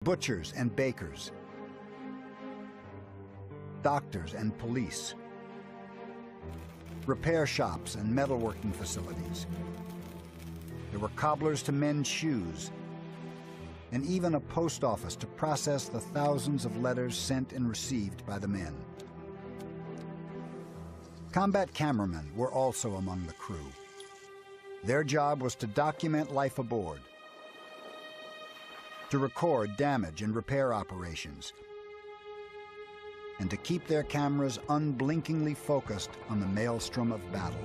butchers and bakers, doctors and police, repair shops and metalworking facilities. There were cobblers to mend shoes, and even a post office to process the thousands of letters sent and received by the men. Combat cameramen were also among the crew. Their job was to document life aboard, to record damage and repair operations, and to keep their cameras unblinkingly focused on the maelstrom of battle.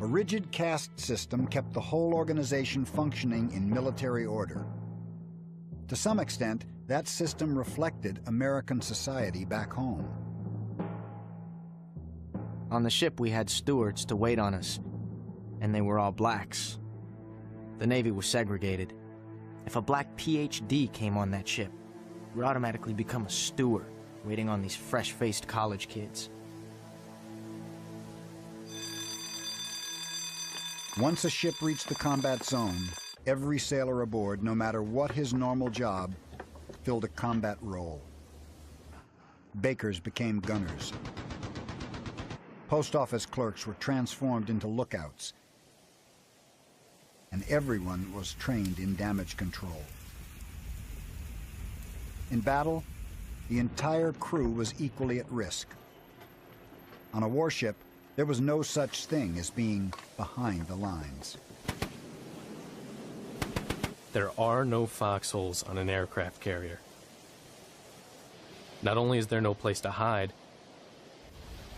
A rigid caste system kept the whole organization functioning in military order. To some extent, that system reflected American society back home. On the ship, we had stewards to wait on us, and they were all blacks. The Navy was segregated. If a black PhD came on that ship, he would automatically become a steward, waiting on these fresh-faced college kids. Once a ship reached the combat zone, every sailor aboard, no matter what his normal job, filled a combat role. Bakers became gunners. Post office clerks were transformed into lookouts, and everyone was trained in damage control. In battle, the entire crew was equally at risk. On a warship, there was no such thing as being behind the lines. There are no foxholes on an aircraft carrier. Not only is there no place to hide,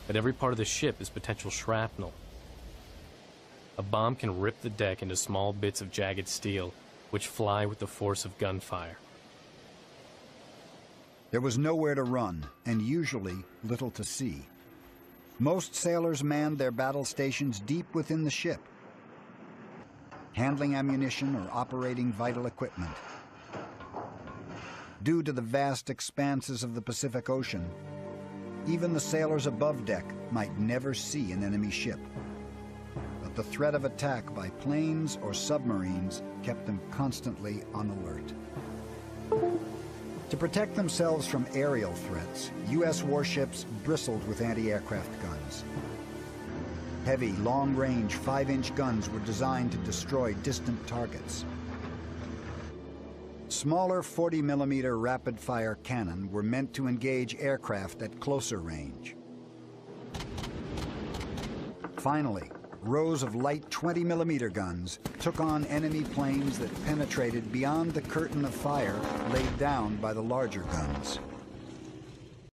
but every part of the ship is potential shrapnel. A bomb can rip the deck into small bits of jagged steel, which fly with the force of gunfire. There was nowhere to run, and usually little to see. Most sailors manned their battle stations deep within the ship, handling ammunition or operating vital equipment. Due to the vast expanses of the Pacific Ocean, even the sailors above deck might never see an enemy ship. But the threat of attack by planes or submarines kept them constantly on alert. To protect themselves from aerial threats, U.S. warships bristled with anti-aircraft guns. Heavy, long-range 5-inch guns were designed to destroy distant targets. Smaller 40-millimeter rapid-fire cannon were meant to engage aircraft at closer range. Finally, rows of light 20-millimeter guns took on enemy planes that penetrated beyond the curtain of fire laid down by the larger guns.